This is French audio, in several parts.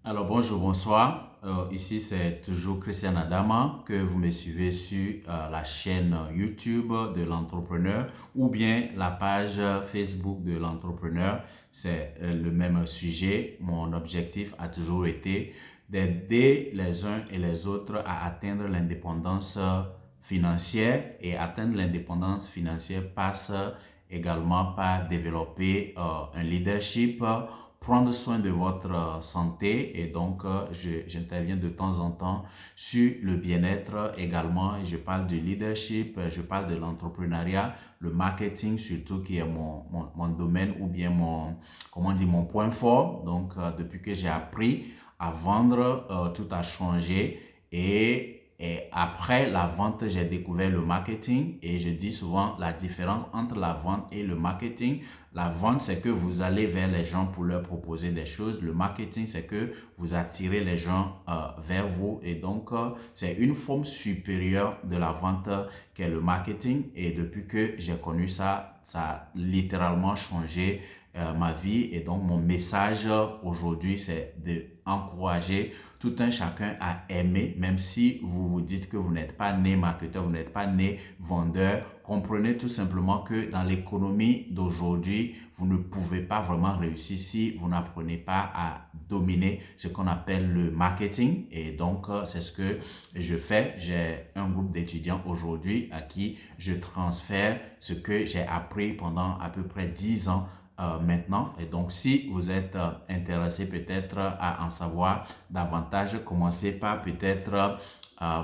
Alors bonjour, bonsoir. Ici c'est toujours Christian Adama que vous me suivez sur la chaîne YouTube de l'entrepreneur ou bien la page Facebook de l'entrepreneur. C'est le même sujet. Mon objectif a toujours été d'aider les uns et les autres à atteindre l'indépendance financière, et atteindre l'indépendance financière passe également par développer un leadership, prendre soin de votre santé, et donc j'interviens de temps en temps sur le bien-être également, et je parle du leadership, je parle de l'entrepreneuriat, le marketing surtout, qui est mon domaine, ou bien mon point fort. Donc depuis que j'ai appris à vendre, tout a changé, et après la vente, j'ai découvert le marketing, et je dis souvent la différence entre la vente et le marketing. La vente, c'est que vous allez vers les gens pour leur proposer des choses. Le marketing, c'est que vous attirez les gens vers vous, et donc c'est une forme supérieure de la vente qu'est le marketing. Et depuis que j'ai connu ça, ça a littéralement changé ma vie. Et donc mon message aujourd'hui, c'est d'encourager tout un chacun à aimer, même si vous vous dites que vous n'êtes pas né marketeur, vous n'êtes pas né vendeur. Comprenez tout simplement que dans l'économie d'aujourd'hui, vous ne pouvez pas vraiment réussir si vous n'apprenez pas à dominer ce qu'on appelle le marketing. Et donc, c'est ce que je fais. J'ai un groupe d'étudiants aujourd'hui à qui je transfère ce que j'ai appris pendant à peu près 10 ans maintenant. Et donc, si vous êtes intéressé peut-être à en savoir davantage, commencez par peut-être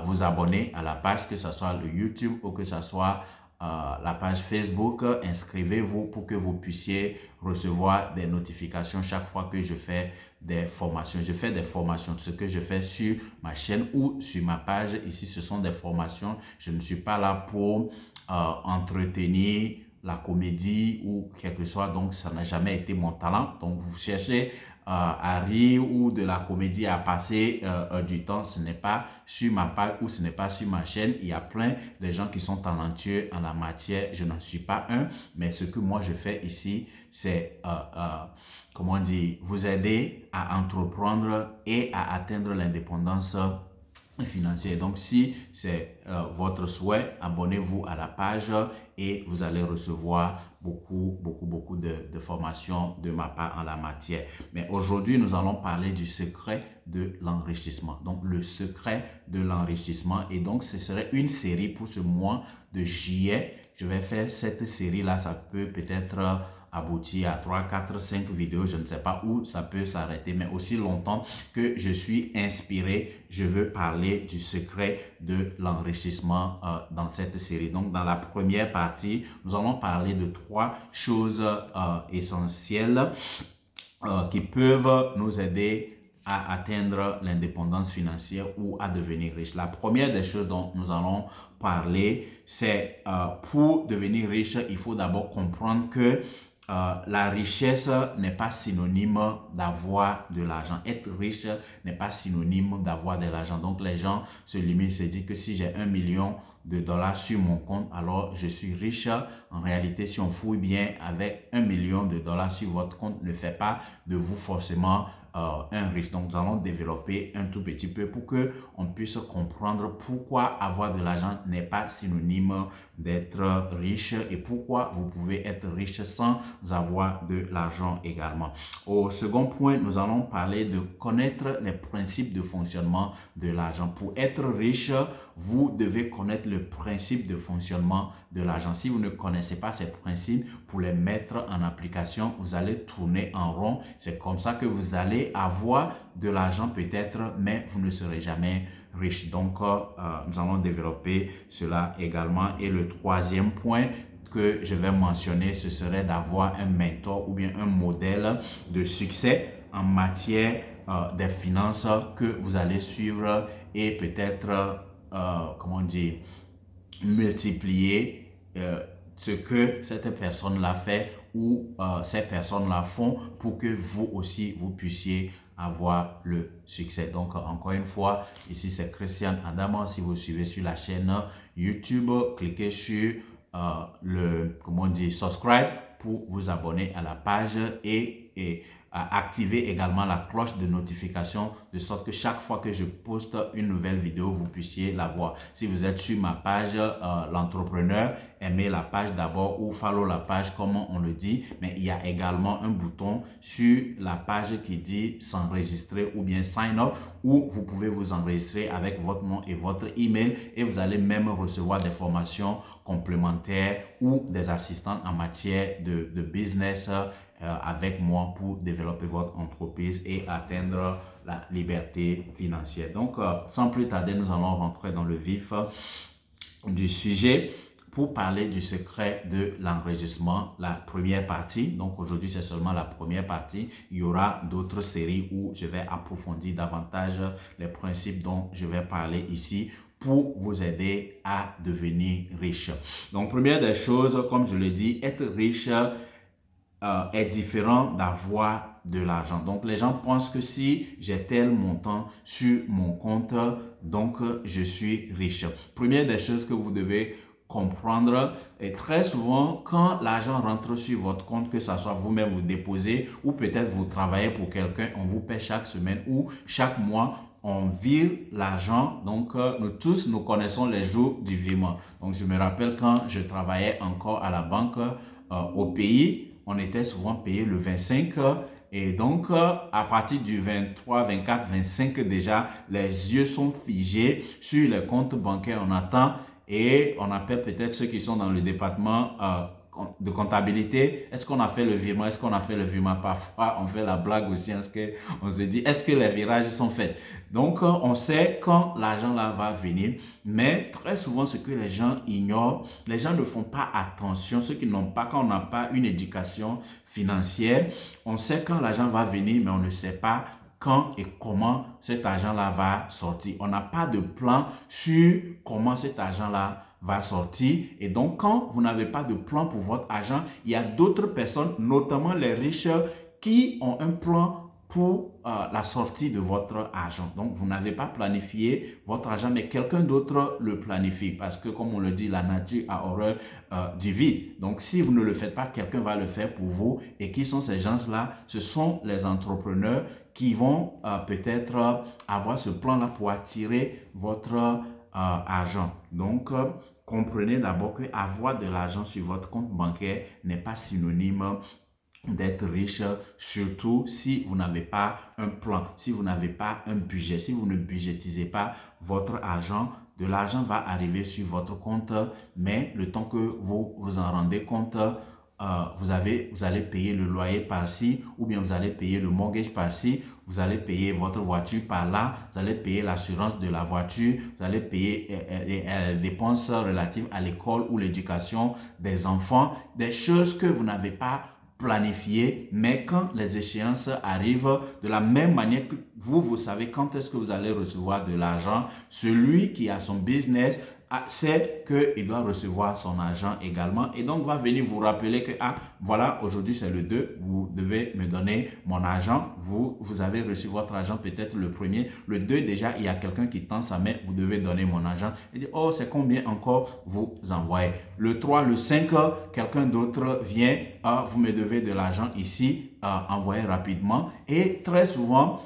vous abonner à la page, que ce soit le YouTube ou que ce soit la page Facebook. Inscrivez-vous pour que vous puissiez recevoir des notifications chaque fois que je fais des formations. Je fais des formations. Ce que je fais sur ma chaîne ou sur ma page ici, ce sont des formations. Je ne suis pas là pour entretenir la comédie ou quelque que soit. Donc, ça n'a jamais été mon talent. Donc, vous cherchez à rire ou de la comédie, à passer du temps, ce n'est pas sur ma page ou ce n'est pas sur ma chaîne. Il y a plein de gens qui sont talentueux en la matière. Je n'en suis pas un, mais ce que moi je fais ici, c'est comment dire, vous aider à entreprendre et à atteindre l'indépendance financière. Donc, si c'est votre souhait, abonnez-vous à la page et vous allez recevoir beaucoup de formations de ma part en la matière. Mais aujourd'hui, nous allons parler du secret de l'enrichissement. Donc, le secret de l'enrichissement. Et donc, ce serait une série pour ce mois de juillet. Je vais faire cette série-là. Ça peut peut-être aboutir à 3, 4, 5 vidéos. Je ne sais pas où ça peut s'arrêter, mais aussi longtemps que je suis inspiré, je veux parler du secret de l'enrichissement dans cette série. Donc, dans la première partie, nous allons parler de 3 choses essentielles qui peuvent nous aider à atteindre l'indépendance financière ou à devenir riche. La première des choses dont nous allons parler, c'est pour devenir riche, il faut d'abord comprendre que la richesse n'est pas synonyme d'avoir de l'argent. Être riche n'est pas synonyme d'avoir de l'argent. Donc, les gens se limitent, se disent que si j'ai 1 million de dollars sur mon compte, alors je suis riche. En réalité, si on fouille bien, avec 1 million de dollars sur votre compte ne fait pas de vous forcément un riche. Donc, nous allons développer un tout petit peu pour que on puisse comprendre pourquoi avoir de l'argent n'est pas synonyme d'être riche, et pourquoi vous pouvez être riche sans avoir de l'argent également. Au second point, nous allons parler de connaître les principes de fonctionnement de l'argent. Pour être riche, vous devez connaître le principe de fonctionnement de l'argent. Si vous ne connaissez pas ces principes, pour les mettre en application, vous allez tourner en rond. C'est comme ça que vous allez avoir de l'argent peut-être, mais vous ne serez jamais riche. Donc, nous allons développer cela également. Et le troisième point que je vais mentionner, ce serait d'avoir un mentor ou bien un modèle de succès en matière des finances que vous allez suivre, et peut-être, comment dire, multiplier ce que cette personne-là fait ou ces personnes-là font pour que vous aussi, vous puissiez avoir le succès. Donc, encore une fois, ici c'est Christian Adama. Si vous suivez sur la chaîne YouTube, cliquez sur le, comment dire, subscribe pour vous abonner à la page, et activer également la cloche de notification de sorte que chaque fois que je poste une nouvelle vidéo, vous puissiez la voir. Si vous êtes sur ma page l'entrepreneur, aimez la page d'abord ou follow la page comme on le dit, mais il y a également un bouton sur la page qui dit s'enregistrer ou bien sign up où vous pouvez vous enregistrer avec votre nom et votre email et vous allez même recevoir des formations complémentaires ou des assistants en matière de business avec moi pour développer votre entreprise et atteindre la liberté financière. Donc, sans plus tarder, nous allons rentrer dans le vif du sujet pour parler du secret de l'enregistrement, la première partie. Donc, aujourd'hui, c'est seulement la première partie. Il y aura d'autres séries où je vais approfondir davantage les principes dont je vais parler ici pour vous aider à devenir riche. Donc, première des choses, comme je le dis, être riche est différent d'avoir de l'argent. Donc, les gens pensent que si j'ai tel montant sur mon compte, donc je suis riche. Première des choses que vous devez comprendre, et très souvent, quand l'argent rentre sur votre compte, que ce soit vous-même vous déposez ou peut-être vous travaillez pour quelqu'un, on vous paie chaque semaine ou chaque mois, on vire l'argent. Donc, nous tous, nous connaissons les jours du virement. Donc, je me rappelle quand je travaillais encore à la banque au pays, on était souvent payé le 25 et donc à partir du 23, 24, 25 déjà, les yeux sont figés sur les comptes bancaires. On attend et on appelle peut-être ceux qui sont dans le département de comptabilité. Est-ce qu'on a fait le virement? Est-ce qu'on a fait le virement? Parfois, on fait la blague aussi. On se dit, est-ce que les virages sont faits? Donc, on sait quand l'argent là va venir. Mais très souvent, ce que les gens ignorent, les gens ne font pas attention. Ceux qui n'ont pas, quand on n'a pas une éducation financière, on sait quand l'argent va venir, mais on ne sait pas quand et comment cet argent-là va sortir. On n'a pas de plan sur comment cet argent-là va sortir. Et donc, quand vous n'avez pas de plan pour votre argent, il y a d'autres personnes, notamment les riches, qui ont un plan pour la sortie de votre argent. Donc, vous n'avez pas planifié votre argent, mais quelqu'un d'autre le planifie. Parce que, comme on le dit, la nature a horreur du vide. Donc, si vous ne le faites pas, quelqu'un va le faire pour vous. Et qui sont ces gens-là? Ce sont les entrepreneurs qui vont peut-être avoir ce plan-là pour attirer votre argent. Donc, comprenez d'abord que avoir de l'argent sur votre compte bancaire n'est pas synonyme d'être riche, surtout si vous n'avez pas un plan, si vous n'avez pas un budget, si vous ne budgétisez pas votre argent. De l'argent va arriver sur votre compte, mais le temps que vous vous en rendez compte, vous allez payer le loyer par-ci, ou bien vous allez payer le mortgage par-ci, vous allez payer votre voiture par-là, vous allez payer l'assurance de la voiture, vous allez payer les dépenses relatives à l'école ou l'éducation des enfants, des choses que vous n'avez pas planifié, mais quand les échéances arrivent, de la même manière que vous savez quand est-ce que vous allez recevoir de l'argent, celui qui a son business sait qu'il doit recevoir son argent également et donc va venir vous rappeler que voilà, aujourd'hui c'est le 2, vous devez me donner mon argent, vous avez reçu votre argent peut-être le premier, le 2 déjà il y a quelqu'un qui tend sa main, vous devez donner mon argent et dit oh c'est combien encore, vous envoyez. Le 3, le 5, quelqu'un d'autre vient, vous me devez de l'argent ici, envoyez rapidement et très souvent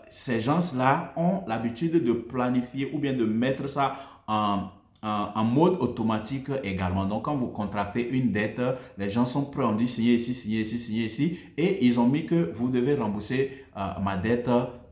ces gens-là ont l'habitude de planifier ou bien de mettre ça en mode automatique également. Donc, quand vous contractez une dette, les gens sont prêts, on dit signer ici, signer ici, signer ici. Et ils ont mis que vous devez rembourser ma dette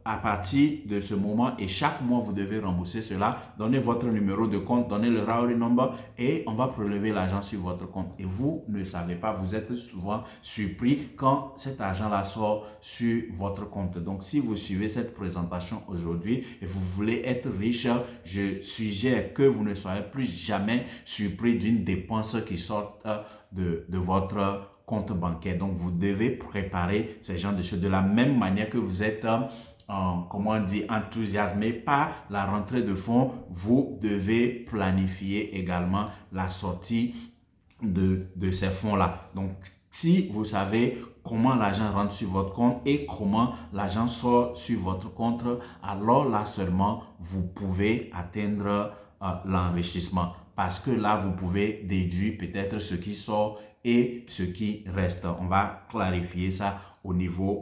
à partir de ce moment et chaque mois, vous devez rembourser cela. Donnez votre numéro de compte, donnez le routing number et on va prélever l'argent sur votre compte. Et vous ne savez pas, vous êtes souvent surpris quand cet argent-là sort sur votre compte. Donc, si vous suivez cette présentation aujourd'hui et vous voulez être riche, je suggère que vous ne soyez plus jamais surpris d'une dépense qui sort de votre compte bancaire. Donc, vous devez préparer ces genres de choses de la même manière que vous êtes comment on dit, enthousiasmé par la rentrée de fonds, vous devez planifier également la sortie de ces fonds-là. Donc, si vous savez comment l'argent rentre sur votre compte et comment l'argent sort sur votre compte, alors là seulement, vous pouvez atteindre l'enrichissement. Parce que là, vous pouvez déduire peut-être ce qui sort et ce qui reste. On va clarifier ça au niveau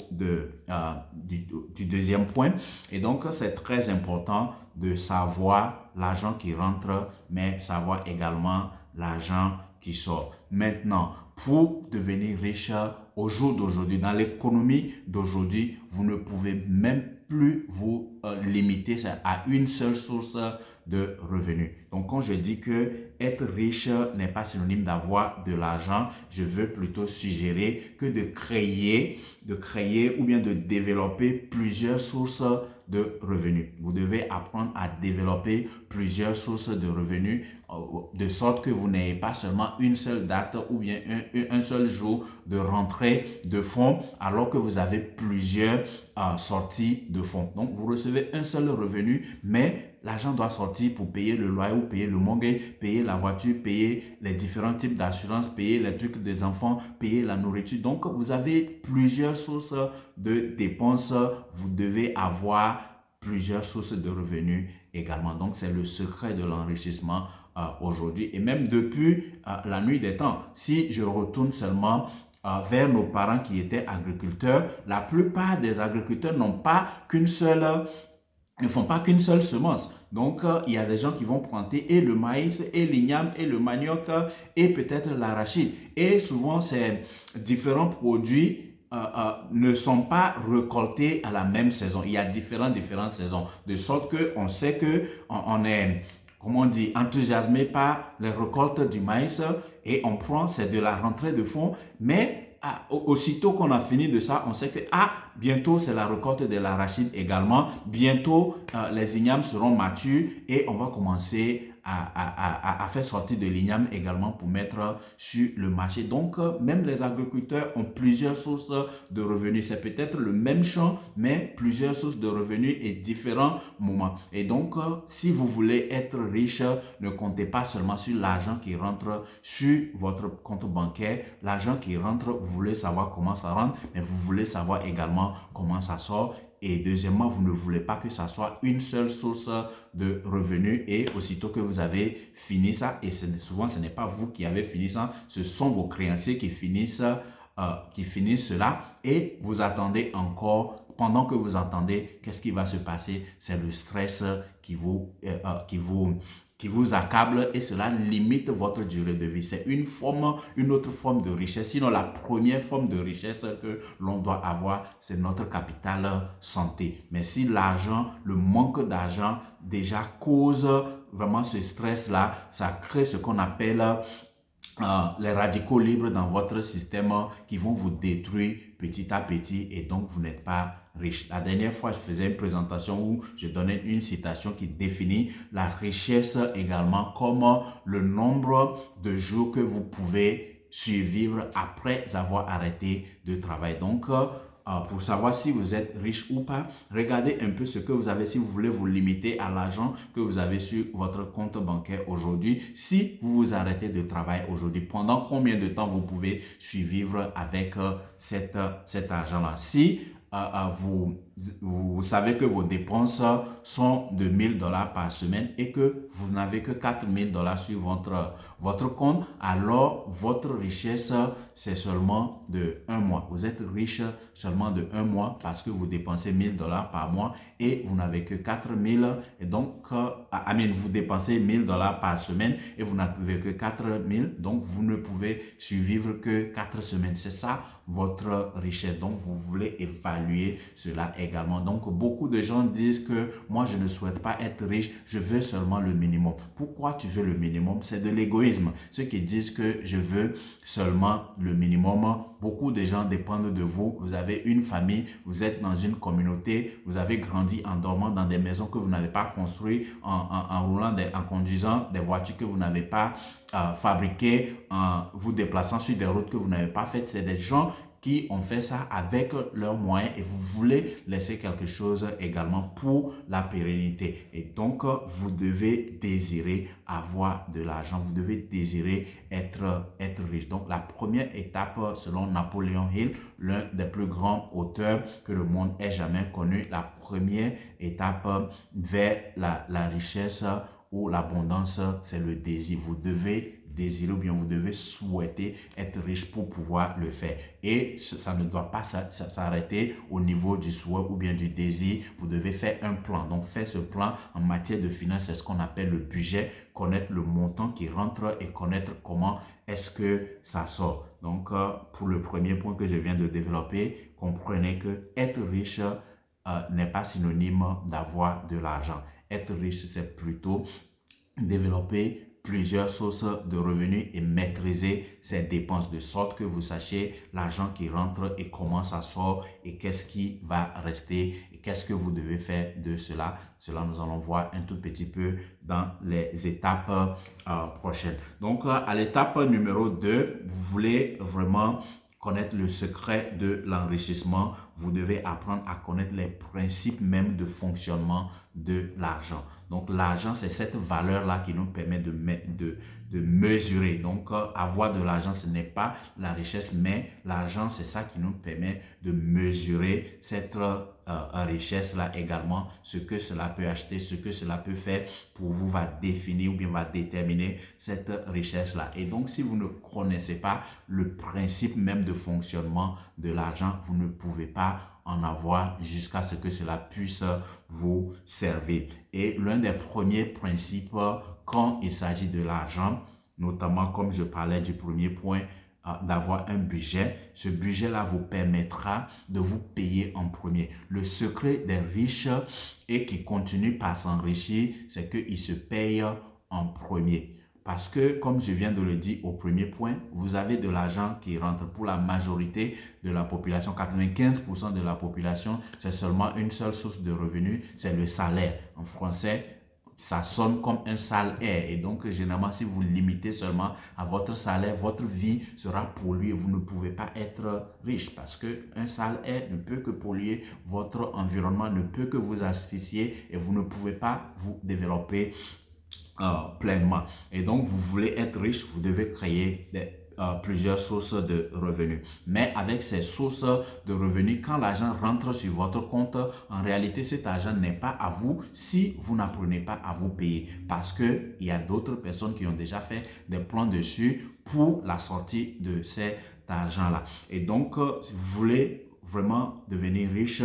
du deuxième point. Et donc, c'est très important de savoir l'argent qui rentre, mais savoir également l'argent qui sort. Maintenant, pour devenir riche au jour d'aujourd'hui, dans l'économie d'aujourd'hui, vous ne pouvez même plus vous limiter à une seule source de revenus. Donc, quand je dis que être riche n'est pas synonyme d'avoir de l'argent, je veux plutôt suggérer que de créer ou bien de développer plusieurs sources de revenus. Vous devez apprendre à développer plusieurs sources de revenus de sorte que vous n'ayez pas seulement une seule date ou bien un seul jour de rentrée de fonds alors que vous avez plusieurs sorties de fonds. Donc, vous recevez un seul revenu, mais l'argent doit sortir pour payer le loyer ou payer le mortgage, payer la voiture, payer les différents types d'assurance, payer les trucs des enfants, payer la nourriture. Donc, vous avez plusieurs sources de dépenses. Vous devez avoir plusieurs sources de revenus également. Donc, c'est le secret de l'enrichissement aujourd'hui. Et même depuis la nuit des temps, si je retourne seulement vers nos parents qui étaient agriculteurs, la plupart des agriculteurs ne font pas qu'une seule semence. Donc, il y a des gens qui vont planter et le maïs, et l'igname, et le manioc, et peut-être l'arachide. Et souvent, ces différents produits ne sont pas récoltés à la même saison. Il y a différentes saisons. De sorte qu'on sait qu'on est, comment on dit, enthousiasmé par les récoltes du maïs et on prend, c'est de la rentrée de fonds. Mais aussitôt qu'on a fini de ça, on sait que bientôt c'est la récolte de l'arachide également. Bientôt les ignames seront matures et on va commencer à faire sortir de l'igname également pour mettre sur le marché. Donc, même les agriculteurs ont plusieurs sources de revenus. C'est peut-être le même champ, mais plusieurs sources de revenus et différents moments. Et donc, si vous voulez être riche, ne comptez pas seulement sur l'argent qui rentre sur votre compte bancaire. L'argent qui rentre, vous voulez savoir comment ça rentre, mais vous voulez savoir également comment ça sort. Et deuxièmement, vous ne voulez pas que ça soit une seule source de revenus et aussitôt que vous avez fini ça, et souvent ce n'est pas vous qui avez fini ça, ce sont vos créanciers qui finissent cela et vous attendez encore. Pendant que vous attendez, qu'est-ce qui va se passer? C'est le stress qui vous accable et cela limite votre durée de vie. C'est une autre forme de richesse. Sinon, la première forme de richesse que l'on doit avoir, c'est notre capital santé. Mais si le manque d'argent déjà cause vraiment ce stress-là, ça crée ce qu'on appelle les radicaux libres dans votre système qui vont vous détruire petit à petit et donc vous n'êtes pas riche. La dernière fois, je faisais une présentation où je donnais une citation qui définit la richesse également comme le nombre de jours que vous pouvez survivre après avoir arrêté de travailler. Donc, pour savoir si vous êtes riche ou pas, regardez un peu ce que vous avez si vous voulez vous limiter à l'argent que vous avez sur votre compte bancaire aujourd'hui. Si vous vous arrêtez de travailler aujourd'hui, pendant combien de temps vous pouvez survivre avec cet argent-là? Si vous savez que vos dépenses sont de 1 000 $ par semaine et que vous n'avez que 4 000 $ sur votre compte, alors votre richesse, c'est seulement de 1 mois. Vous êtes riche seulement de 1 mois parce que vous dépensez 1 000 $ par mois et vous n'avez que 4 000 et donc, vous dépensez 1 000 $ par semaine et vous n'avez que 4 000, donc vous ne pouvez survivre que 4 semaines. C'est ça votre richesse. Donc, vous voulez évaluer cela également. Donc, beaucoup de gens disent que moi, je ne souhaite pas être riche, je veux seulement le minimum. Pourquoi tu veux le minimum? C'est de l'égoïsme. Ceux qui disent que je veux seulement le minimum, beaucoup de gens dépendent de vous. Vous avez une famille, vous êtes dans une communauté, vous avez grandi en dormant dans des maisons que vous n'avez pas construites, en conduisant des voitures que vous n'avez pas fabriquées, en vous déplaçant sur des routes que vous n'avez pas faites. C'est des gens qui ont fait ça avec leurs moyens et vous voulez laisser quelque chose également pour la pérennité. Et donc, vous devez désirer avoir de l'argent, vous devez désirer être riche. Donc, la première étape, selon Napoléon Hill, l'un des plus grands auteurs que le monde ait jamais connu, la première étape vers la richesse ou l'abondance, c'est le désir. Vous devez désirer ou bien vous devez souhaiter être riche pour pouvoir le faire. Et ça ne doit pas s'arrêter au niveau du souhait ou bien du désir. Vous devez faire un plan. Donc, faire ce plan en matière de finances, c'est ce qu'on appelle le budget, connaître le montant qui rentre et connaître comment est-ce que ça sort. Donc, pour le premier point que je viens de développer, comprenez que être riche n'est pas synonyme d'avoir de l'argent. Être riche, c'est plutôt développer plusieurs sources de revenus et maîtriser ses dépenses de sorte que vous sachiez l'argent qui rentre et comment ça sort et qu'est-ce qui va rester et qu'est-ce que vous devez faire de cela. Cela, nous allons voir un tout petit peu dans les étapes prochaines. Donc, à l'étape numéro 2, vous voulez vraiment connaître le secret de l'enrichissement. Vous devez apprendre à connaître les principes même de fonctionnement de l'argent. Donc, l'argent, c'est cette valeur-là qui nous permet de mesurer. Donc, avoir de l'argent, ce n'est pas la richesse, mais l'argent, c'est ça qui nous permet de mesurer cette richesse-là également. Ce que cela peut acheter, ce que cela peut faire pour vous va définir ou bien va déterminer cette richesse-là. Et donc, si vous ne connaissez pas le principe même de fonctionnement de l'argent, vous ne pouvez pas en avoir jusqu'à ce que cela puisse vous servir. Et l'un des premiers principes quand il s'agit de l'argent, notamment comme je parlais du premier point, d'avoir un budget. Ce budget-là vous permettra de vous payer en premier. Le secret des riches et qui continuent par s'enrichir, c'est qu'ils se payent en premier. Parce que, comme je viens de le dire au premier point, vous avez de l'argent qui rentre pour la majorité de la population. 95% de la population, c'est seulement une seule source de revenus, c'est le salaire. En français, ça sonne comme un salaire. Et donc, généralement, si vous limitez seulement à votre salaire, votre vie sera polluée. Vous ne pouvez pas être riche parce qu'un salaire ne peut que polluer. Votre environnement ne peut que vous asphyxier et vous ne pouvez pas vous développer pleinement. Et donc, vous voulez être riche, vous devez créer plusieurs sources de revenus. Mais avec ces sources de revenus, quand l'argent rentre sur votre compte, en réalité, cet argent n'est pas à vous si vous n'apprenez pas à vous payer. Parce qu'il y a d'autres personnes qui ont déjà fait des plans dessus pour la sortie de cet argent-là. Et donc, si vous voulez vraiment devenir riche,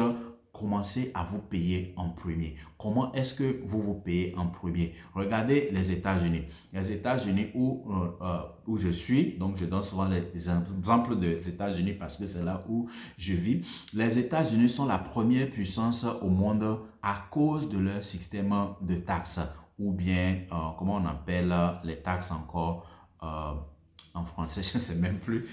commencez à vous payer en premier. Comment est-ce que vous vous payez en premier? Regardez les États-Unis. Les États-Unis où je suis, donc je donne souvent les exemples des États-Unis parce que c'est là où je vis. Les États-Unis sont la première puissance au monde à cause de leur système de taxes ou bien, comment on appelle les taxes encore en français, je ne sais même plus.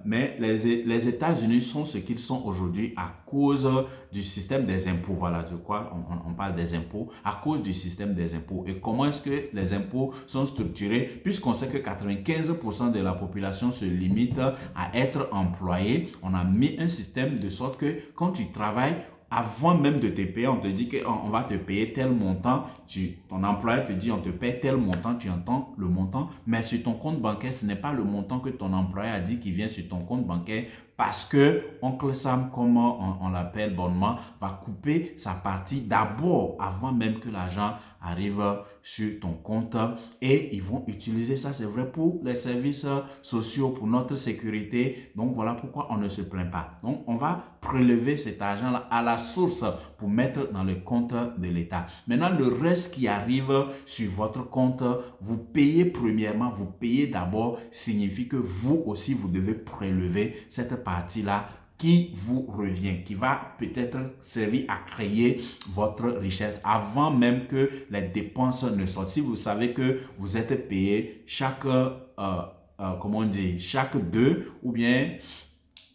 Mais les États-Unis sont ce qu'ils sont aujourd'hui à cause du système des impôts. Voilà, je crois on parle des impôts, à cause du système des impôts. Et comment est-ce que les impôts sont structurés? Puisqu'on sait que 95% de la population se limite à être employé, on a mis un système de sorte que quand tu travailles, avant même de te payer, on te dit qu'on va te payer tel montant. Ton employeur te dit on te paye tel montant, tu entends le montant. Mais sur ton compte bancaire, ce n'est pas le montant que ton employeur a dit qui vient sur ton compte bancaire parce que Oncle Sam, comme on l'appelle bonnement, va couper sa partie d'abord avant même que l'argent arrive sur ton compte et ils vont utiliser ça. C'est vrai pour les services sociaux, pour notre sécurité. Donc voilà pourquoi on ne se plaint pas. Donc on va prélever cet argent-là à la source pour mettre dans le compte de l'État. Maintenant, le reste qui arrive sur votre compte, vous payez premièrement, vous payez d'abord, signifie que vous aussi, vous devez prélever cette partie-là qui vous revient, qui va peut-être servir à créer votre richesse avant même que les dépenses ne sortent. Si vous savez que vous êtes payé chaque, comment on dit, chaque 2 ou bien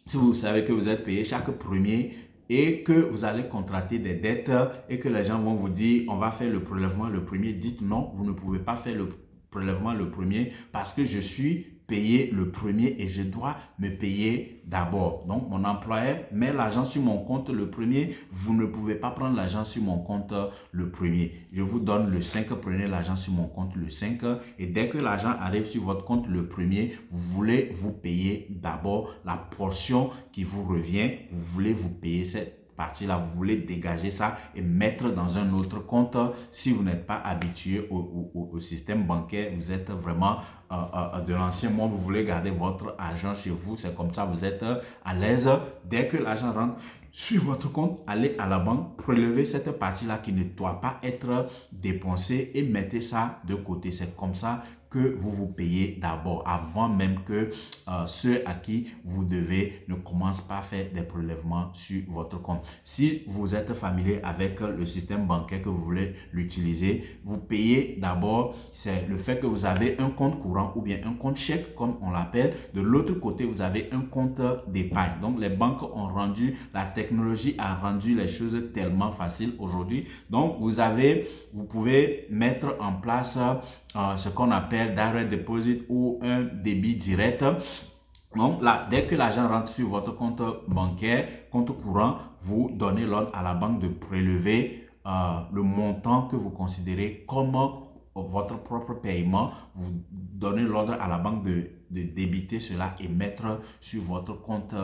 si vous savez que vous êtes payé chaque premier et que vous allez contracter des dettes et que les gens vont vous dire on va faire le prélèvement le premier, dites non, vous ne pouvez pas faire le prélèvement le premier parce que je suis payé le premier et je dois me payer d'abord. Donc, mon employeur met l'argent sur mon compte le premier. Vous ne pouvez pas prendre l'argent sur mon compte le premier. Je vous donne le 5, prenez l'argent sur mon compte le 5 et dès que l'argent arrive sur votre compte le premier, vous voulez vous payer d'abord la portion qui vous revient. Vous voulez vous payer cette partie-là, vous voulez dégager ça et mettre dans un autre compte. Si vous n'êtes pas habitué au système bancaire, vous êtes vraiment de l'ancien monde, vous voulez garder votre argent chez vous, c'est comme ça, vous êtes à l'aise. Dès que l'argent rentre sur votre compte, allez à la banque, prélevez cette partie-là qui ne doit pas être dépensée et mettez ça de côté. C'est comme ça que vous vous payez d'abord, avant même que ceux à qui vous devez ne commencent pas à faire des prélèvements sur votre compte. Si vous êtes familier avec le système bancaire que vous voulez l'utiliser, vous payez d'abord, c'est le fait que vous avez un compte courant ou bien un compte chèque comme on l'appelle. De l'autre côté, vous avez un compte d'épargne. Donc les banques ont rendu, la technologie a rendu les choses tellement faciles aujourd'hui. Donc vous pouvez mettre en place ce qu'on appelle direct deposit ou un débit direct. Donc là, dès que l'argent rentre sur votre compte bancaire, compte courant, vous donnez l'ordre à la banque de prélever le montant que vous considérez comme votre propre paiement. Vous donnez l'ordre à la banque de débiter cela et mettre sur votre compte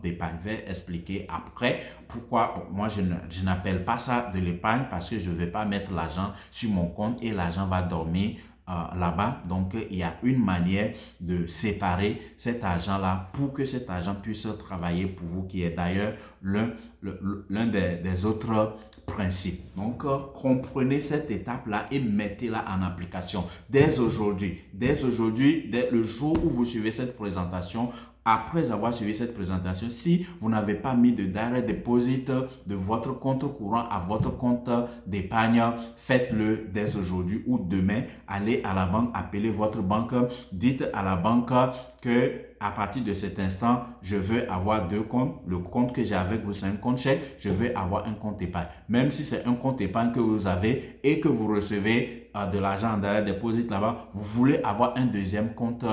d'épargne. Je vais expliquer après pourquoi moi je n'appelle pas ça de l'épargne, parce que je ne vais pas mettre l'argent sur mon compte et l'argent va dormir là-bas. Donc il y a une manière de séparer cet argent-là pour que cet argent puisse travailler pour vous, qui est d'ailleurs l'un des autres principes. Donc comprenez cette étape-là et mettez-la en application dès aujourd'hui. Dès le jour où vous suivez cette présentation, après avoir suivi cette présentation, si vous n'avez pas mis de direct deposit de votre compte courant à votre compte d'épargne, faites-le dès aujourd'hui ou demain. Allez à la banque, appelez votre banque, dites à la banque que à partir de cet instant, je veux avoir deux comptes. Le compte que j'ai avec vous, c'est un compte chèque. Je veux avoir un compte épargne. Même si c'est un compte épargne que vous avez et que vous recevez de l'argent en direct deposit là-bas, vous voulez avoir un deuxième compte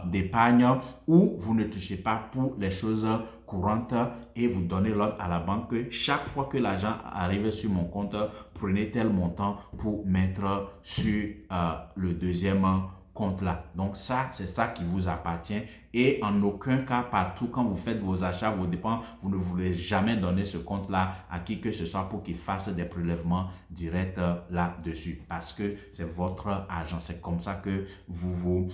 d'épargne où vous ne touchez pas pour les choses courantes et vous donnez l'ordre à la banque que chaque fois que l'argent arrive sur mon compte, prenez tel montant pour mettre sur le deuxième compte là. Donc ça, c'est ça qui vous appartient et en aucun cas, partout quand vous faites vos achats, vos dépenses, vous ne voulez jamais donner ce compte là à qui que ce soit pour qu'il fasse des prélèvements directs là-dessus, parce que c'est votre argent. C'est comme ça que vous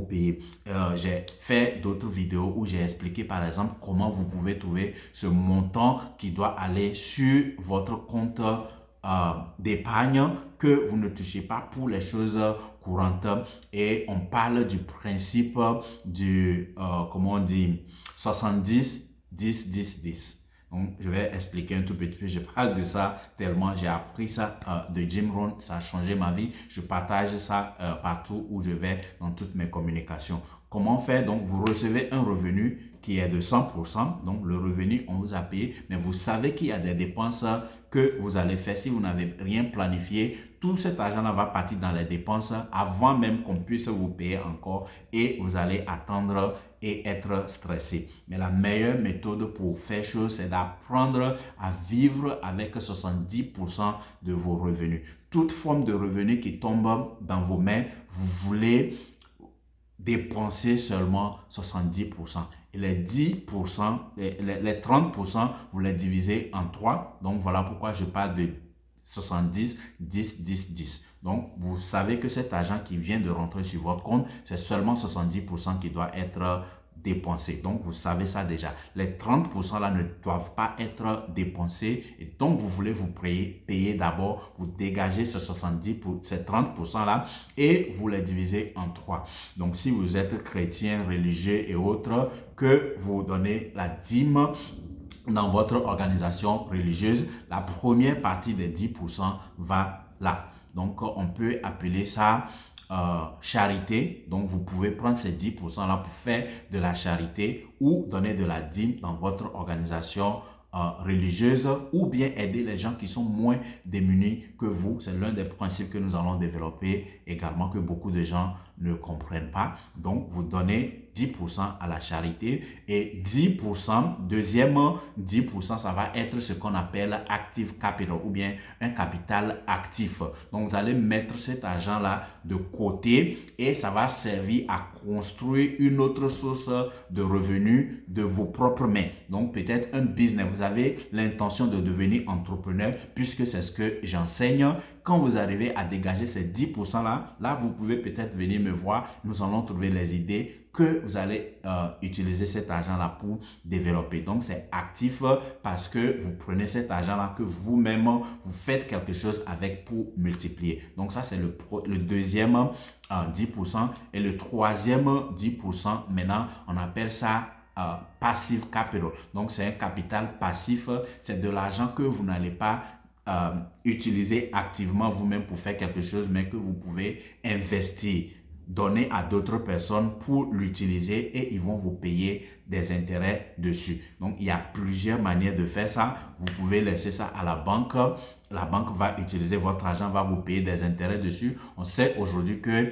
payez. J'ai fait d'autres vidéos où j'ai expliqué par exemple comment vous pouvez trouver ce montant qui doit aller sur votre compte d'épargne que vous ne touchez pas pour les choses courantes, et on parle du principe du comment on dit 70 10 10 10. Donc, je vais expliquer un tout petit peu. Je parle de ça tellement j'ai appris ça de Jim Rohn. Ça a changé ma vie. Je partage ça partout où je vais dans toutes mes communications. Comment faire? Donc, vous recevez un revenu qui est de 100%. Donc, le revenu, on vous a payé. Mais vous savez qu'il y a des dépenses que vous allez faire. Si vous n'avez rien planifié, tout cet argent-là va partir dans les dépenses avant même qu'on puisse vous payer encore. Et vous allez attendre et être stressé. Mais la meilleure méthode pour faire chose, c'est d'apprendre à vivre avec 70% de vos revenus. Toute forme de revenu qui tombe dans vos mains, vous voulez dépenser seulement 70%. Et les 10%, les 30%, vous les divisez en 3. Donc, voilà pourquoi je parle de 70, 10, 10, 10. Donc, vous savez que cet argent qui vient de rentrer sur votre compte, c'est seulement 70% qui doit être dépensé. Donc, vous savez ça déjà. Les 30% là ne doivent pas être dépensés. Et donc, vous voulez vous payer d'abord, vous dégagez ces 30% là et vous les divisez en 3. Donc, si vous êtes chrétien, religieux et autres, que vous donnez la dîme dans votre organisation religieuse, la première partie des 10% va là. Donc, on peut appeler ça charité. Donc, vous pouvez prendre ces 10% là pour faire de la charité ou donner de la dîme dans votre organisation religieuse, ou bien aider les gens qui sont moins démunis que vous. C'est l'un des principes que nous allons développer également, que beaucoup de gens ne comprennent pas. Donc, vous donnez 10% à la charité et 10%, deuxième 10%, ça va être ce qu'on appelle active capital ou bien un capital actif. Donc, vous allez mettre cet argent-là de côté et ça va servir à construire une autre source de revenus de vos propres mains. Donc, peut-être un business. Vous avez l'intention de devenir entrepreneur puisque c'est ce que j'enseigne. Quand vous arrivez à dégager ces 10%-là, là, vous pouvez peut-être venir me voir. Nous allons trouver les idées que vous allez utiliser cet argent-là pour développer. Donc, c'est actif parce que vous prenez cet argent-là que vous-même, vous faites quelque chose avec pour multiplier. Donc, ça, c'est le deuxième 10%. Et le troisième 10%, maintenant, on appelle ça passive capital. Donc, c'est un capital passif. C'est de l'argent que vous n'allez pas utiliser activement vous-même pour faire quelque chose, mais que vous pouvez investir, donner à d'autres personnes pour l'utiliser et ils vont vous payer des intérêts dessus. Donc, il y a plusieurs manières de faire ça. Vous pouvez laisser ça à la banque. La banque va utiliser votre argent, va vous payer des intérêts dessus. On sait aujourd'hui que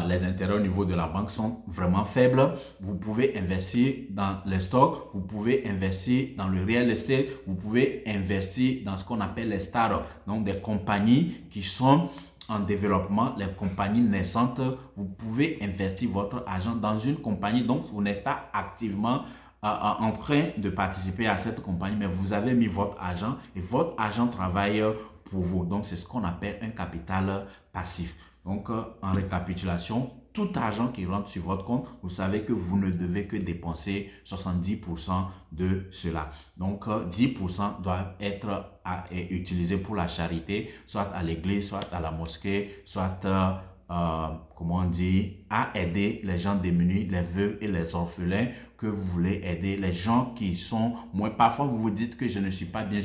les intérêts au niveau de la banque sont vraiment faibles. Vous pouvez investir dans les stocks, vous pouvez investir dans le real estate, vous pouvez investir dans ce qu'on appelle les startups, donc des compagnies qui sont en développement, les compagnies naissantes. Vous pouvez investir votre argent dans une compagnie dont vous n'êtes pas activement en train de participer à cette compagnie, mais vous avez mis votre argent et votre argent travaille pour vous. Donc, c'est ce qu'on appelle un capital passif. Donc, en récapitulation, tout argent qui rentre sur votre compte, vous savez que vous ne devez que dépenser 70% de cela. Donc, 10% doivent être utilisés pour la charité, soit à l'église, soit à la mosquée, soit comment on dit, à aider les gens démunis, les veuves et les orphelins que vous voulez aider, les gens qui sont moins. Parfois, vous vous dites que je ne suis pas bien,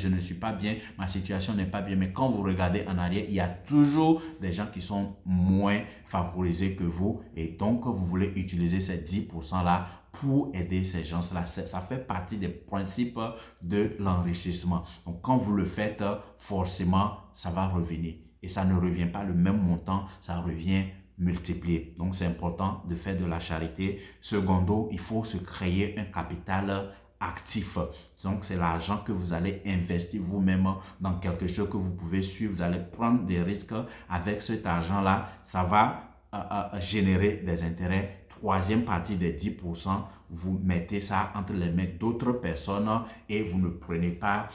ma situation n'est pas bien, mais quand vous regardez en arrière, il y a toujours des gens qui sont moins favorisés que vous et donc vous voulez utiliser ces 10%-là pour aider ces gens-là. Ça fait partie des principes de l'enrichissement. Donc, quand vous le faites, forcément, ça va revenir. Et ça ne revient pas le même montant, ça revient multiplié. Donc, c'est important de faire de la charité. Secondo, il faut se créer un capital actif. Donc, c'est l'argent que vous allez investir vous-même dans quelque chose que vous pouvez suivre. Vous allez prendre des risques avec cet argent-là. Ça va générer des intérêts. Troisième partie des 10%, vous mettez ça entre les mains d'autres personnes et vous ne prenez pas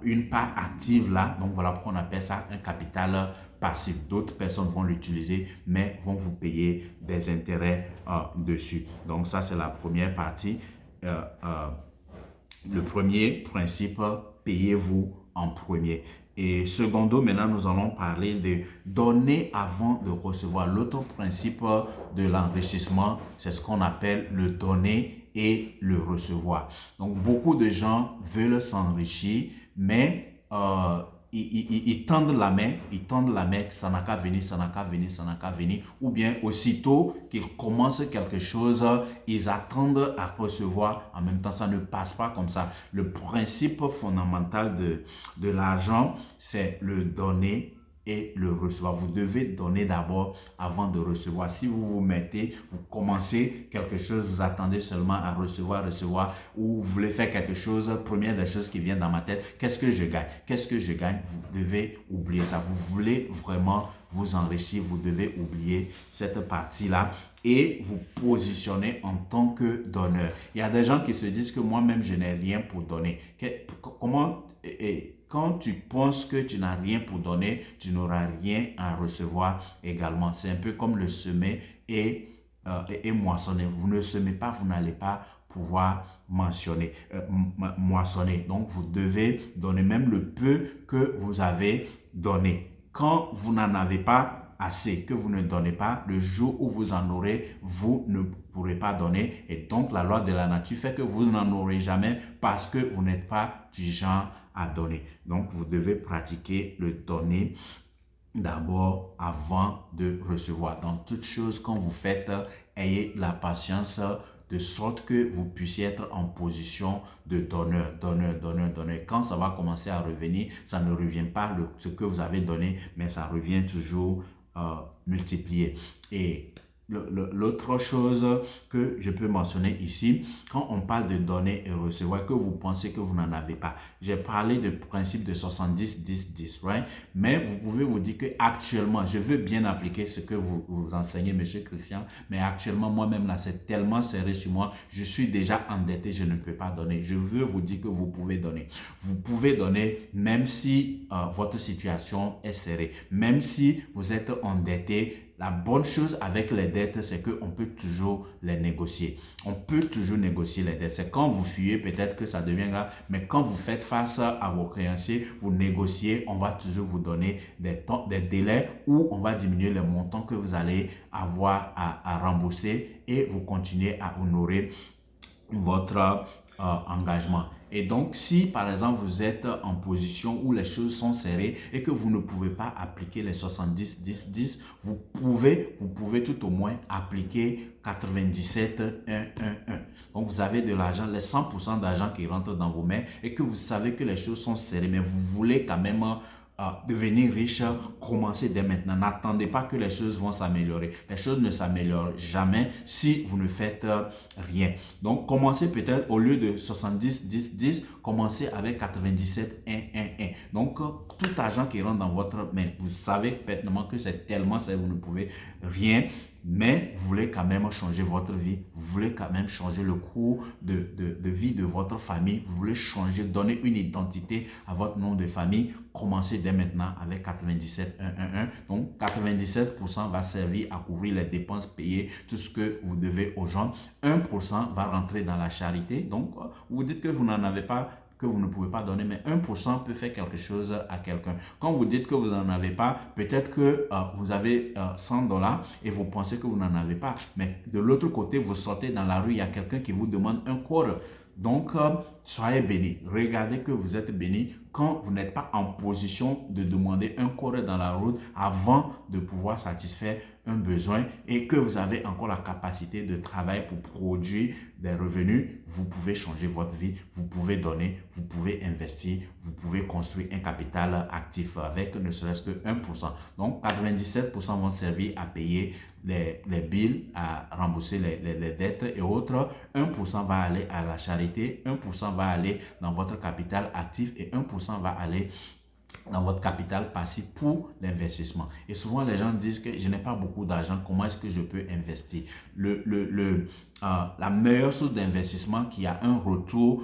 une part active là. Donc, voilà pourquoi on appelle ça un capital passif. D'autres personnes vont l'utiliser, mais vont vous payer des intérêts dessus. Donc, ça, c'est la première partie. Le premier principe, payez-vous en premier. Et secondo, maintenant, nous allons parler de donner avant de recevoir. L'autre principe de l'enrichissement, c'est ce qu'on appelle le donner et le recevoir. Donc, beaucoup de gens veulent s'enrichir, mais ils tendent la main, ça n'a qu'à venir, ça n'a qu'à venir, ça n'a qu'à venir. Ou bien, aussitôt qu'ils commencent quelque chose, ils attendent à recevoir. En même temps, ça ne passe pas comme ça. Le principe fondamental de l'argent, c'est le donner et le recevoir. Vous devez donner d'abord avant de recevoir. Si vous vous mettez, vous commencez quelque chose, vous attendez seulement à recevoir, ou vous voulez faire quelque chose, première des choses qui vient dans ma tête, qu'est-ce que je gagne? Qu'est-ce que je gagne? Vous devez oublier ça. Vous voulez vraiment vous enrichir, vous devez oublier cette partie-là et vous positionner en tant que donneur. Il y a des gens qui se disent que moi-même, je n'ai rien pour donner. Comment... Quand tu penses que tu n'as rien pour donner, tu n'auras rien à recevoir également. C'est un peu comme le semer et moissonner. Vous ne semez pas, vous n'allez pas pouvoir moissonner. Donc, vous devez donner même le peu que vous avez donné. Quand vous n'en avez pas assez, que vous ne donnez pas, le jour où vous en aurez, vous ne pourrez pas donner. Et donc, la loi de la nature fait que vous n'en aurez jamais parce que vous n'êtes pas du genre à donner. Donc, vous devez pratiquer le donner d'abord avant de recevoir. Dans toute chose, quand vous faites, ayez la patience de sorte que vous puissiez être en position de donneur. Quand ça va commencer à revenir, ça ne revient pas ce que vous avez donné, mais ça revient toujours multiplier. Et l'autre chose que je peux mentionner ici, quand on parle de donner et recevoir, que vous pensez que vous n'en avez pas. J'ai parlé du principe de 70-10-10, right? Mais vous pouvez vous dire que actuellement, je veux bien appliquer ce que vous enseignez, Monsieur Christian, mais actuellement, moi-même, là, c'est tellement serré sur moi, je suis déjà endetté, je ne peux pas donner. Je veux vous dire que vous pouvez donner. Vous pouvez donner même si votre situation est serrée, même si vous êtes endetté. La bonne chose avec les dettes, c'est qu'on peut toujours les négocier. On peut toujours négocier les dettes. C'est quand vous fuyez, peut-être que ça devient grave, mais quand vous faites face à vos créanciers, vous négociez, on va toujours vous donner des délais où on va diminuer les montants que vous allez avoir à rembourser et vous continuez à honorer votre engagement. Et donc, si par exemple vous êtes en position où les choses sont serrées et que vous ne pouvez pas appliquer les 70-10-10, vous pouvez tout au moins appliquer 97-1-1-1. Donc, vous avez de l'argent, les 100% d'argent qui rentrent dans vos mains et que vous savez que les choses sont serrées, mais vous voulez quand même devenir riche, commencez dès maintenant. N'attendez pas que les choses vont s'améliorer. Les choses ne s'améliorent jamais si vous ne faites rien. Donc, commencez peut-être au lieu de 70-10-10, commencez avec 97-1-1-1. Donc, tout argent qui rentre dans votre main, vous savez pertinemment que c'est tellement ça, vous ne pouvez rien. Mais vous voulez quand même changer votre vie, vous voulez quand même changer le cours de vie de votre famille, vous voulez changer, donner une identité à votre nom de famille, commencez dès maintenant avec 97-1-1-1. Donc 97% va servir à couvrir les dépenses payées, tout ce que vous devez aux gens. 1% va rentrer dans la charité. Donc vous dites que vous n'en avez pas, que vous ne pouvez pas donner, mais 1% peut faire quelque chose à quelqu'un. Quand vous dites que vous n'en avez pas, peut-être que vous avez $100 et vous pensez que vous n'en avez pas, mais de l'autre côté, vous sortez dans la rue, il y a quelqu'un qui vous demande un quarter. Donc, soyez bénis. Regardez que vous êtes bénis quand vous n'êtes pas en position de demander un quarter dans la route avant de pouvoir satisfaire un besoin et que vous avez encore la capacité de travailler pour produire des revenus. Vous pouvez changer votre vie, vous pouvez donner, vous pouvez investir, vous pouvez construire un capital actif avec ne serait-ce que 1%. Donc, 97% vont servir à payer les bills, à rembourser les dettes et autres. 1% va aller à la charité, 1% va aller dans votre capital actif et 1% va aller dans votre capital passif pour l'investissement. Et souvent, les gens disent que je n'ai pas beaucoup d'argent, comment est-ce que je peux investir? La meilleure source d'investissement qui a un retour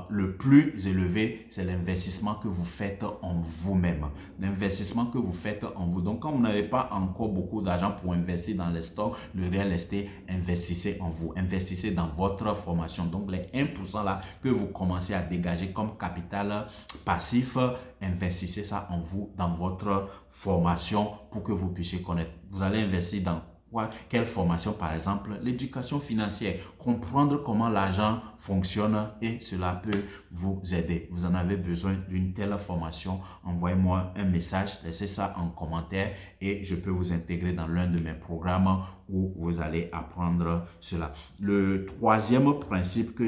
le plus élevé, c'est l'investissement que vous faites en vous-même. L'investissement que vous faites en vous. Donc, quand vous n'avez pas encore beaucoup d'argent pour investir dans les stocks, le real estate, investissez en vous. Investissez dans votre formation. Donc, les 1% là que vous commencez à dégager comme capital passif, investissez ça en vous, dans votre formation pour que vous puissiez connaître. Vous allez investir dans quelle formation? Par exemple, l'éducation financière, comprendre comment l'argent fonctionne et cela peut vous aider. Vous en avez besoin d'une telle formation, envoyez-moi un message, laissez ça en commentaire et je peux vous intégrer dans l'un de mes programmes où vous allez apprendre cela. Le troisième principe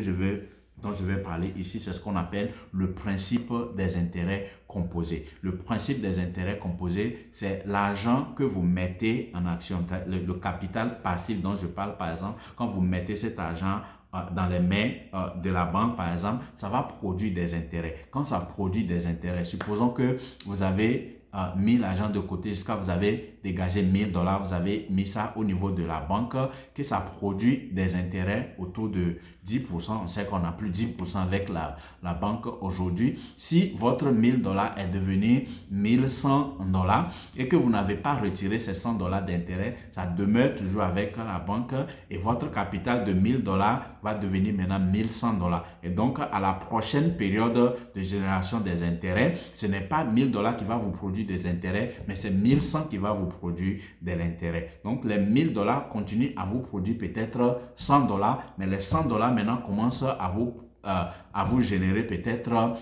dont je vais parler ici, c'est ce qu'on appelle le principe des intérêts composés. Le principe des intérêts composés, c'est l'argent que vous mettez en action, le capital passif dont je parle par exemple. Quand vous mettez cet argent dans les mains de la banque par exemple, ça va produire des intérêts. Quand ça produit des intérêts, supposons que vous avez mis l'argent de côté jusqu'à vous avez dégagé $1000, vous avez mis ça au niveau de la banque, que ça produit des intérêts autour de 10%. On sait qu'on n'a plus 10% avec la banque aujourd'hui. Si votre $1000 est devenu $1100 et que vous n'avez pas retiré ces $100 d'intérêt, ça demeure toujours avec la banque et votre capital de $1000 va devenir maintenant $1100. Et donc, à la prochaine période de génération des intérêts, ce n'est pas $1000 qui va vous produire des intérêts, mais c'est 1100 qui va vous produire de l'intérêt. Donc, les $1000 continuent à vous produire peut-être $100, mais les $100 maintenant commencent à vous générer peut-être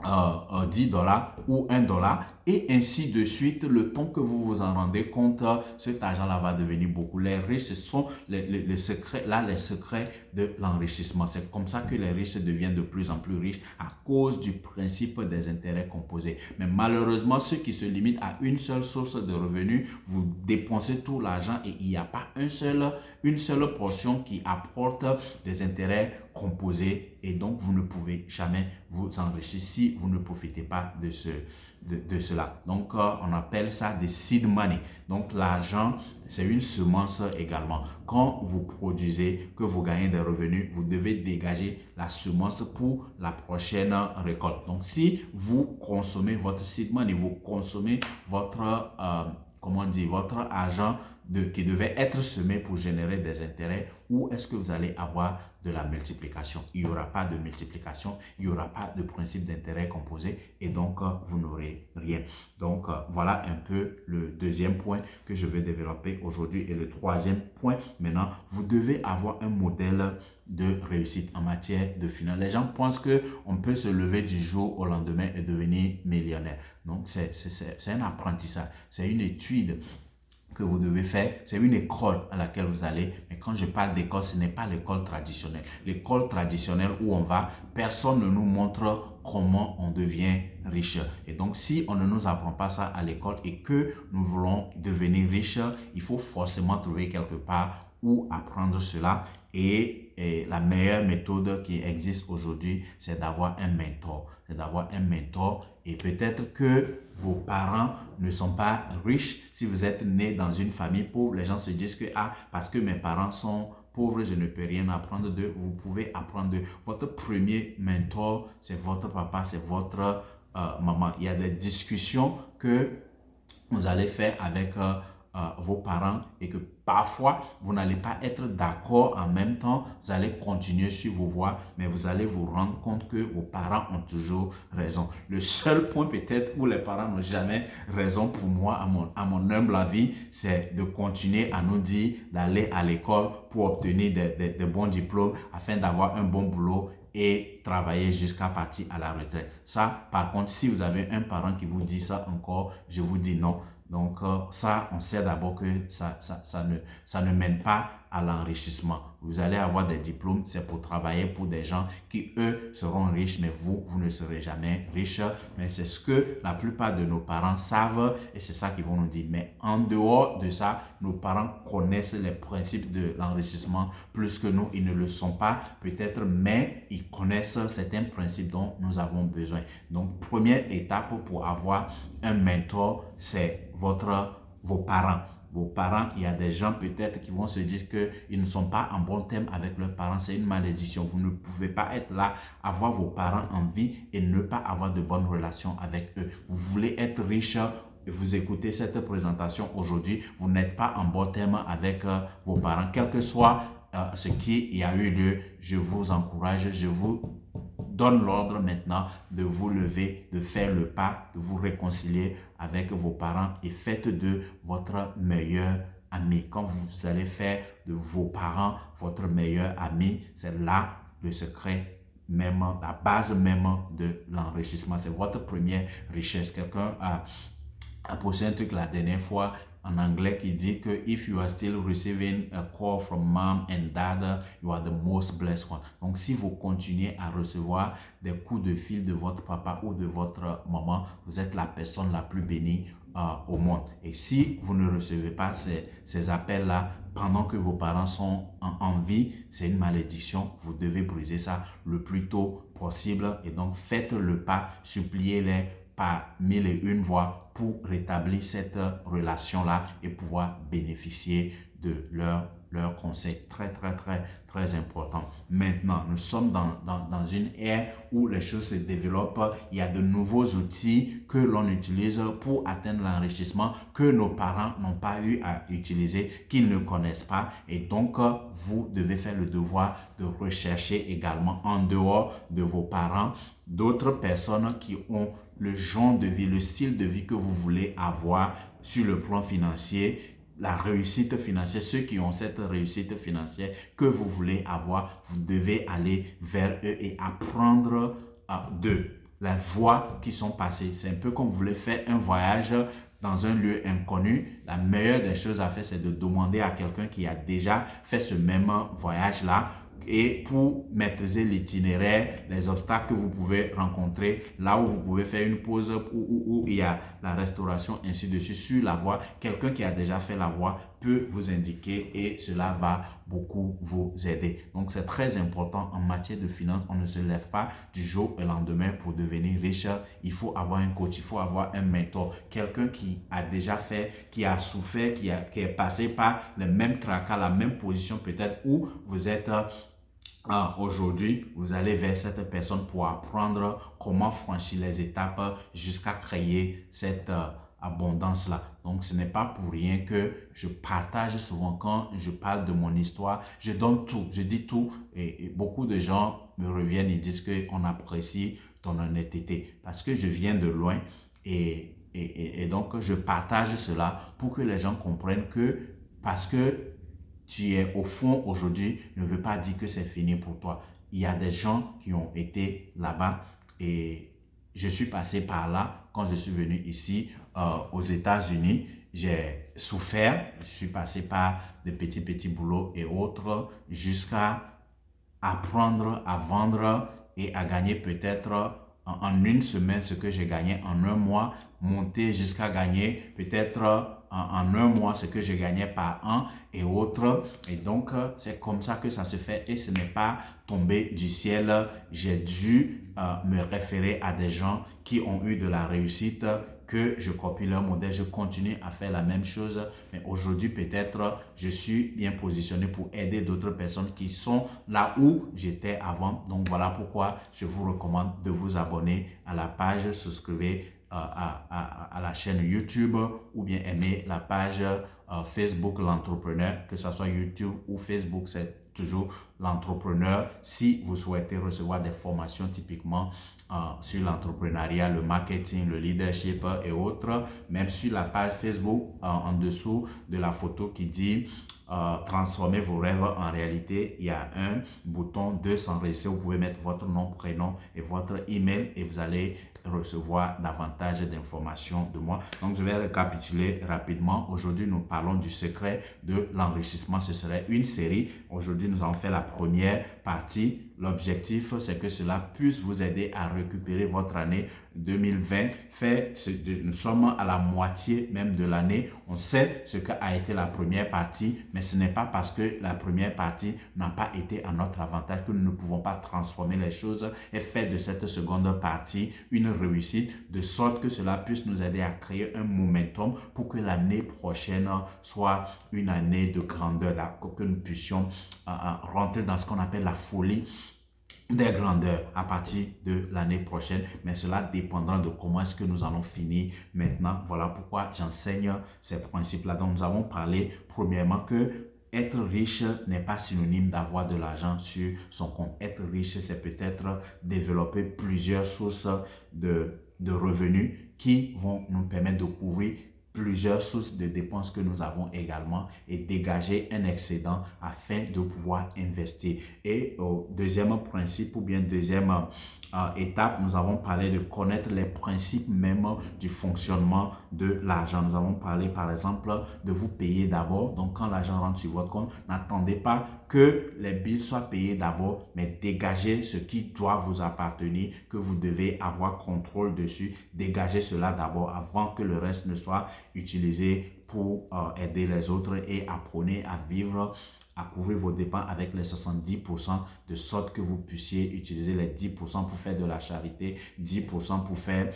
$10 ou $1 et ainsi de suite. Le temps que vous vous en rendez compte, cet argent-là va devenir beaucoup. Les riches, ce sont les secrets, là, les secrets de l'enrichissement. C'est comme ça que les riches deviennent de plus en plus riches à cause du principe des intérêts composés. Mais malheureusement, ceux qui se limitent à une seule source de revenus, vous dépensez tout l'argent et il n'y a pas une seule portion qui apporte des intérêts composés et donc vous ne pouvez jamais vous enrichir si vous ne profitez pas de cela. Donc, on appelle ça des seed money. Donc, l'argent, c'est une semence également. Quand vous produisez, que vous gagnez des revenus, vous devez dégager la semence pour la prochaine récolte. Donc, si vous consommez votre seed money, vous consommez votre, votre argent qui devait être semé pour générer des intérêts, ou est-ce que vous allez avoir de la multiplication? Il n'y aura pas de multiplication, il n'y aura pas de principe d'intérêt composé et donc vous n'aurez rien. Donc voilà un peu le deuxième point que je vais développer aujourd'hui. Et le troisième point, maintenant, vous devez avoir un modèle de réussite en matière de finance. Les gens pensent qu'on peut se lever du jour au lendemain et devenir millionnaire. Donc c'est un apprentissage, c'est une étude que vous devez faire, c'est une école à laquelle vous allez. Mais quand je parle d'école, ce n'est pas l'école traditionnelle. L'école traditionnelle où on va, personne ne nous montre comment on devient riche. Et donc, si on ne nous apprend pas ça à l'école et que nous voulons devenir riche, il faut forcément trouver quelque part où apprendre cela. Et la meilleure méthode qui existe aujourd'hui, c'est d'avoir un mentor. C'est d'avoir un mentor et peut-être que vos parents ne sont pas riches. Si vous êtes né dans une famille pauvre, les gens se disent que parce que mes parents sont pauvres, je ne peux rien apprendre d'eux. Vous pouvez apprendre d'eux. Votre premier mentor, c'est votre papa, c'est votre maman. Il y a des discussions que vous allez faire avec vos parents et que parfois vous n'allez pas être d'accord en même temps, vous allez continuer sur vos voies, mais vous allez vous rendre compte que vos parents ont toujours raison. Le seul point peut-être où les parents n'ont jamais raison pour moi, à mon humble avis, c'est de continuer à nous dire d'aller à l'école pour obtenir des bons diplômes afin d'avoir un bon boulot et travailler jusqu'à partir à la retraite. Ça, par contre, si vous avez un parent qui vous dit ça encore, je vous dis non. Donc, ça, on sait d'abord que ça ne mène pas à l'enrichissement. Vous allez avoir des diplômes, c'est pour travailler pour des gens qui, eux, seront riches, mais vous ne serez jamais riche. Mais c'est ce que la plupart de nos parents savent et c'est ça qu'ils vont nous dire. Mais en dehors de ça, nos parents connaissent les principes de l'enrichissement plus que nous. Ils ne le sont pas peut-être, mais ils connaissent certains principes dont nous avons besoin. Donc, première étape pour avoir un mentor, c'est vos parents. Vos parents, il y a des gens peut-être qui vont se dire qu'ils ne sont pas en bon terme avec leurs parents. C'est une malédiction. Vous ne pouvez pas être là, avoir vos parents en vie et ne pas avoir de bonnes relations avec eux. Vous voulez être riche, vous écoutez cette présentation aujourd'hui, vous n'êtes pas en bon terme avec vos parents. Quel que soit ce qui y a eu lieu, je vous encourage, je vous donne l'ordre maintenant de vous lever, de faire le pas, de vous réconcilier avec vos parents et faites de votre meilleur ami. Quand vous allez faire de vos parents votre meilleur ami, c'est là le secret même, la base même de l'enrichissement. C'est votre première richesse. Quelqu'un a posté un truc la dernière fois en anglais qui dit que if you are still receiving a call from mom and dad, you are the most blessed one. Donc, si vous continuez à recevoir des coups de fil de votre papa ou de votre maman, vous êtes la personne la plus bénie au monde. Et si vous ne recevez pas ces appels-là pendant que vos parents sont en vie, c'est une malédiction. Vous devez briser ça le plus tôt possible. Et donc, faites le pas, suppliez-les par 1001 voies pour rétablir cette relation-là et pouvoir bénéficier de leurs conseils. Très, très, très, très important. Maintenant, nous sommes dans une ère où les choses se développent. Il y a de nouveaux outils que l'on utilise pour atteindre l'enrichissement que nos parents n'ont pas eu à utiliser, qu'ils ne connaissent pas. Et donc, vous devez faire le devoir de rechercher également en dehors de vos parents d'autres personnes qui ont le genre de vie, le style de vie que vous voulez avoir sur le plan financier, la réussite financière, ceux qui ont cette réussite financière que vous voulez avoir, vous devez aller vers eux et apprendre d'eux. les voies qui sont passées. C'est un peu comme vous voulez faire un voyage dans un lieu inconnu. La meilleure des choses à faire, c'est de demander à quelqu'un qui a déjà fait ce même voyage-là et pour maîtriser l'itinéraire, les obstacles que vous pouvez rencontrer, là où vous pouvez faire une pause, où il y a la restauration, ainsi de suite, sur la voie. Quelqu'un qui a déjà fait la voie peut vous indiquer et cela va beaucoup vous aider. Donc, c'est très important en matière de finance. On ne se lève pas du jour au lendemain pour devenir riche. Il faut avoir un coach, il faut avoir un mentor, quelqu'un qui a déjà fait, qui a souffert, qui est passé par le même tracas, la même position peut-être où vous êtes aujourd'hui. Vous allez vers cette personne pour apprendre comment franchir les étapes jusqu'à créer cette abondance-là. Donc, ce n'est pas pour rien que je partage souvent quand je parle de mon histoire. Je donne tout, je dis tout et beaucoup de gens me reviennent et disent qu'on apprécie ton honnêteté parce que je viens de loin et donc je partage cela pour que les gens comprennent que parce que tu es au fond aujourd'hui ne veut pas dire que c'est fini pour toi. Il y a des gens qui ont été là-bas et je suis passé par là quand je suis venu ici aux États-Unis. J'ai souffert, je suis passé par des petits boulots et autres jusqu'à apprendre à vendre et à gagner peut-être en une semaine ce que j'ai gagné en un mois, monter jusqu'à gagner peut-être en un mois ce que je gagnais par an et autres. Et donc, c'est comme ça que ça se fait et ce n'est pas tombé du ciel. J'ai dû me référer à des gens qui ont eu de la réussite, que je copie leur modèle, je continue à faire la même chose. Mais aujourd'hui, peut-être, je suis bien positionné pour aider d'autres personnes qui sont là où j'étais avant. Donc, voilà pourquoi je vous recommande de vous abonner à la page, souscrivez à la chaîne YouTube ou bien aimer la page Facebook L'Entrepreneur, que ce soit YouTube ou Facebook, c'est toujours L'Entrepreneur. Si vous souhaitez recevoir des formations typiquement sur l'entrepreneuriat, le marketing, le leadership et autres, même sur la page Facebook, en dessous de la photo qui dit transformer vos rêves en réalité, il y a un bouton de s'enregistrer. Vous pouvez mettre votre nom, prénom et votre email et vous allez recevoir davantage d'informations de moi. Donc, je vais récapituler rapidement. Aujourd'hui, nous parlons du secret de l'enrichissement. Ce serait une série. Aujourd'hui, nous allons faire la première partie. L'objectif, c'est que cela puisse vous aider à récupérer votre année 2020. Nous sommes à la moitié même de l'année. On sait ce qu'a été la première partie, mais ce n'est pas parce que la première partie n'a pas été à notre avantage que nous ne pouvons pas transformer les choses et faire de cette seconde partie une réussite, de sorte que cela puisse nous aider à créer un momentum pour que l'année prochaine soit une année de grandeur, que nous puissions rentrer dans ce qu'on appelle la folie des grandeurs à partir de l'année prochaine, mais cela dépendra de comment est-ce que nous allons finir maintenant. Voilà pourquoi j'enseigne ces principes-là. Donc, nous avons parlé premièrement que être riche n'est pas synonyme d'avoir de l'argent sur son compte. Être riche, c'est peut-être développer plusieurs sources de revenus qui vont nous permettre de couvrir plusieurs sources de dépenses que nous avons également et dégager un excédent afin de pouvoir investir. Et au deuxième principe ou bien deuxième étape, nous avons parlé de connaître les principes même du fonctionnement de l'argent. Nous avons parlé par exemple de vous payer d'abord. Donc quand l'argent rentre sur votre compte, n'attendez pas que les billes soient payées d'abord, mais dégagez ce qui doit vous appartenir, que vous devez avoir contrôle dessus. Dégagez cela d'abord avant que le reste ne soit utilisé pour aider les autres et apprenez à vivre, à couvrir vos dépenses avec les 70% de sorte que vous puissiez utiliser les 10% pour faire de la charité, 10% pour faire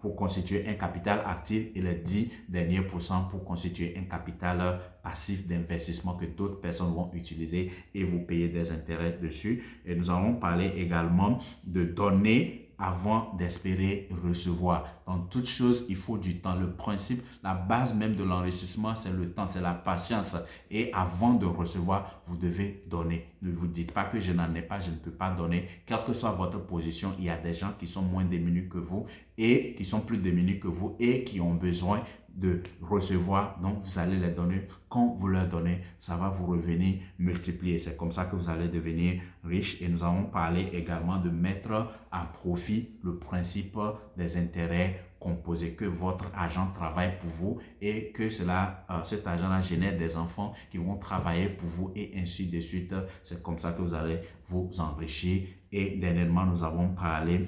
pour constituer un capital actif et les 10 derniers pourcents pour constituer un capital passif d'investissement que d'autres personnes vont utiliser et vous payer des intérêts dessus. Et nous allons parler également de donner avant d'espérer recevoir. Dans toute chose, il faut du temps. Le principe, la base même de l'enrichissement, c'est le temps, c'est la patience. Et avant de recevoir, vous devez donner. Ne vous dites pas que je n'en ai pas, je ne peux pas donner. Quelle que soit votre position, il y a des gens qui sont moins démunis que vous et qui sont plus démunis que vous et qui ont besoin de recevoir, donc vous allez les donner. Quand vous leur donnez, ça va vous revenir multiplier. C'est comme ça que vous allez devenir riche. Et nous avons parlé également de mettre à profit le principe des intérêts composés, que votre argent travaille pour vous et que cet argent-là génère des enfants qui vont travailler pour vous et ainsi de suite. C'est comme ça que vous allez vous enrichir. Et dernièrement, nous avons parlé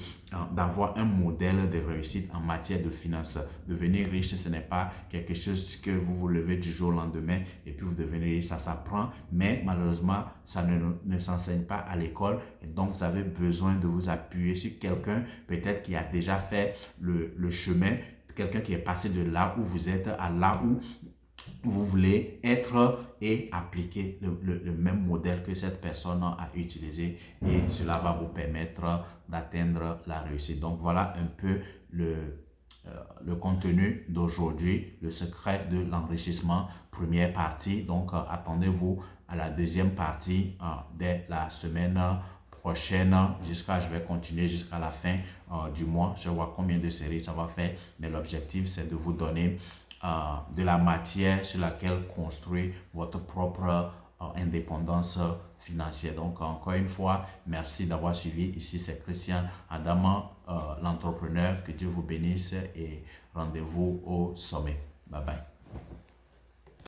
d'avoir un modèle de réussite en matière de finances. Devenir riche, ce n'est pas quelque chose que vous vous levez du jour au lendemain et puis vous devenez riche. Ça s'apprend, mais malheureusement, ça ne s'enseigne pas à l'école. Et donc, vous avez besoin de vous appuyer sur quelqu'un, peut-être qui a déjà fait le chemin, quelqu'un qui est passé de là où vous êtes à là où vous voulez être et appliquer le même modèle que cette personne a utilisé et cela va vous permettre d'atteindre la réussite. Donc voilà un peu le contenu d'aujourd'hui, le secret de l'enrichissement, première partie. Donc attendez-vous à la deuxième partie dès la semaine prochaine. Je vais continuer jusqu'à la fin du mois. Je vois combien de séries ça va faire, mais l'objectif c'est de vous donner de la matière sur laquelle construire votre propre indépendance financière. Donc, encore une fois, merci d'avoir suivi. Ici, c'est Christian Adama, l'entrepreneur. Que Dieu vous bénisse et rendez-vous au sommet. Bye bye.